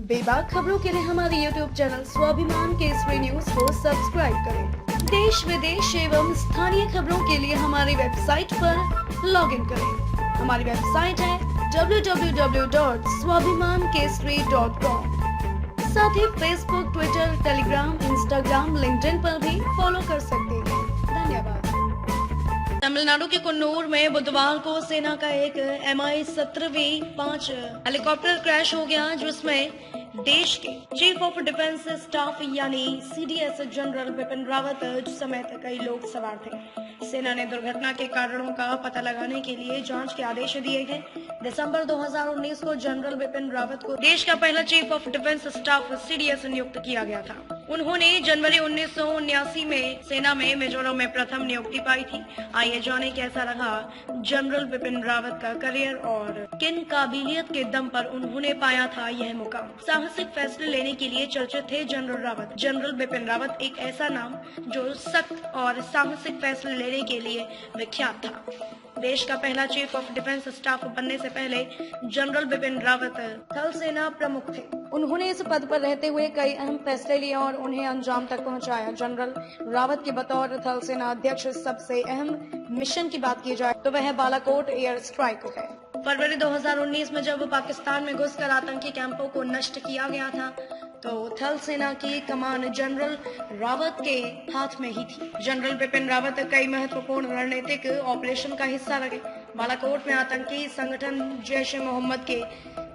बेबाक खबरों के लिए हमारे YouTube चैनल स्वाभिमान केसरी न्यूज को सब्सक्राइब करें। देश विदेश एवं स्थानीय खबरों के लिए हमारी वेबसाइट पर लॉगिन करें। हमारी वेबसाइट है www.swabhimankesari.com। साथ ही Facebook, Twitter, Telegram, Instagram, LinkedIn पर भी फॉलो कर सकते हैं। धन्यवाद। तमिलनाडु के कुन्नूर में बुधवार को सेना का एक Mi-17V5 हेलीकॉप्टर क्रैश हो गया, जिसमें देश के चीफ ऑफ डिफेंस स्टाफ यानी CDS जनरल बिपिन रावत समेत कई लोग सवार थे। सेना ने दुर्घटना के कारणों का पता लगाने के लिए जांच के आदेश दिए गए। दिसंबर 2019 को जनरल बिपिन रावत को देश का पहला chief of defence staff CDS नियुक्त किया गया था। उन्होंने जनवरी 1979 में सेना में मेजरों में प्रथम नियुक्ति पाई थी। आइए जाने कैसा रहा जनरल बिपिन रावत का करियर और किन काबिलियत के दम पर उन्होंने पाया था यह मुकाम। साहसिक फैसले लेने के लिए चर्चित थे जनरल रावत। जनरल बिपिन रावत एक ऐसा नाम जो सख्त और साहसिक फैसले लेने के लिए विख्यात था। देश का पहला चीफ ऑफ डिफेंस स्टाफ बनने से पहले जनरल बिपिन रावत थल सेना प्रमुख थे। उन्होंने इस पद पर रहते हुए कई अहम फैसले लिए और उन्हें अंजाम तक पहुंचाया। जनरल रावत के बतौर थल सेना अध्यक्ष सबसे अहम मिशन की बात की जाए तो वह बालाकोट एयर स्ट्राइक है। फरवरी 2019 में जब पाकिस्तान में घुसकर आतंकी कैंपों को नष्ट किया गया था तो थल सेना की कमान जनरल रावत के हाथ में ही थी। जनरल बिपिन रावत कई महत्वपूर्ण रणनीतिक ऑपरेशन का हिस्सा रहे। बालाकोट में आतंकी संगठन जैश ए मोहम्मद के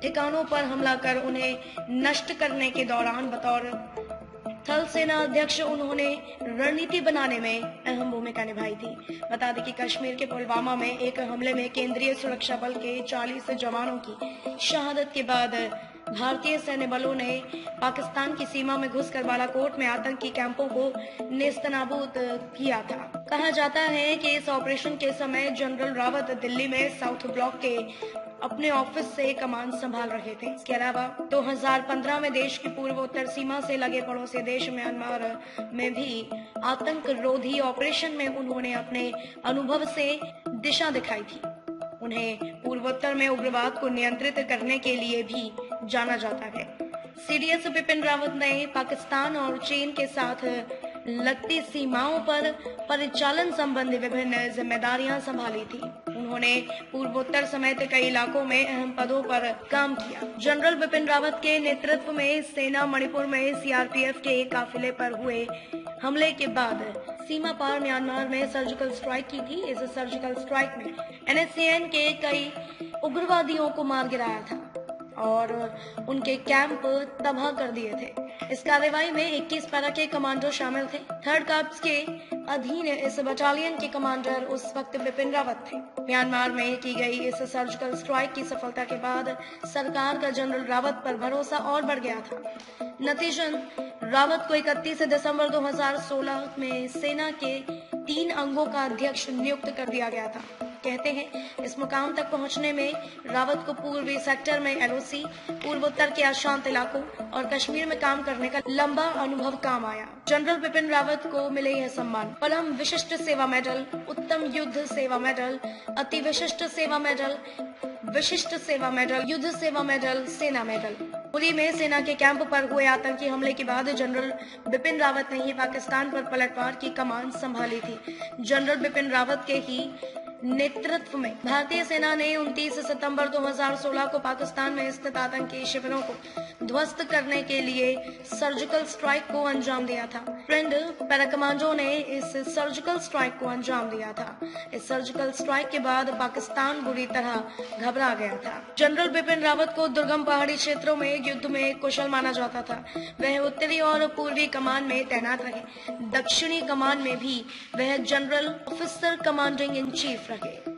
ठिकानों पर हमला कर उन्हें नष्ट करने के दौरान बतौर थल सेना अध्यक्ष उन्होंने रणनीति बनाने में अहम भूमिका निभाई थी। बता दें कि कश्मीर के पुलवामा में एक हमले में केंद्रीय सुरक्षा बल के 40 जवानों की शहादत के बाद भारतीय सैन्य बलों ने पाकिस्तान की सीमा में घुसकर बालाकोट में आतंकी कैंपों को नेस्तनाबूद किया था। कहा जाता है कि इस ऑपरेशन के समय जनरल रावत दिल्ली में साउथ ब्लॉक के अपने ऑफिस से कमान संभाल रहे थे। इसके अलावा 2015 में देश की पूर्वोत्तर सीमा से लगे पड़ोसी देश म्यांमार में भी आतंक रोधी ऑपरेशन में उन्होंने अपने अनुभव से दिशा दिखाई थी। उन्हें पूर्वोत्तर में उग्रवाद को नियंत्रित करने के लिए भी जाना जाता है। CDS बिपिन रावत ने पाकिस्तान और चीन के साथ लगती सीमाओं पर परिचालन संबंधी विभिन्न जिम्मेदारियां संभाली थी। उन्होंने पूर्वोत्तर समेत कई इलाकों में अहम पदों पर काम किया। जनरल बिपिन रावत के नेतृत्व में सेना मणिपुर में CRPF के काफिले पर हुए हमले के बाद सीमा पार म्यांमार में सर्जिकल स्ट्राइक की थी। इस सर्जिकल स्ट्राइक में NSCN के कई उग्रवादियों को मार गिराया था और उनके कैंप तबाह कर दिए थे। इस कार्रवाई में 21 पैरा के कमांडो शामिल थे। 3rd कॉर्प्स के अधीन इस बटालियन के कमांडर उस वक्त बिपिन रावत थे। म्यांमार में की गई इस सर्जिकल स्ट्राइक की सफलता के बाद सरकार का जनरल रावत पर भरोसा और बढ़ गया था। नतीजन रावत को 31 दिसंबर 2016 में सेना के 3 अंगों का अध्यक्ष नियुक्त कर दिया गया था। कहते हैं इस मुकाम तक पहुंचने में रावत को पूर्वी सेक्टर में LOC, पूर्वोत्तर के अशांत इलाकों और कश्मीर में काम करने का लंबा अनुभव काम आया। जनरल बिपिन रावत को मिले यह सम्मान परम विशिष्ट सेवा मेडल, उत्तम युद्ध सेवा मेडल, अति विशिष्ट सेवा मेडल, विशिष्ट सेवा मेडल, युद्ध सेवा मेडल, सेना मेडल। पुरी में सेना के कैंप पर हुए आतंकी हमले के बाद जनरल बिपिन रावत ने ही पाकिस्तान पर पलटवार की कमान संभाली थी। जनरल बिपिन रावत के ही नेतृत्व में भारतीय सेना ने 29 सितंबर 2016 को पाकिस्तान में स्थित आतंकी शिविरों को ध्वस्त करने के लिए सर्जिकल स्ट्राइक को अंजाम दिया था। फ्रेंड पैरा कमांडो ने इस सर्जिकल स्ट्राइक को अंजाम दिया था। इस सर्जिकल स्ट्राइक के बाद पाकिस्तान बुरी तरह घबरा गया था। जनरल बिपिन रावत को दुर्गम पहाड़ी क्षेत्रों में युद्ध में कुशल माना जाता था। वह उत्तरी और पूर्वी कमान में तैनात रहे। दक्षिणी कमान में भी वह general officer commanding in chief रहे।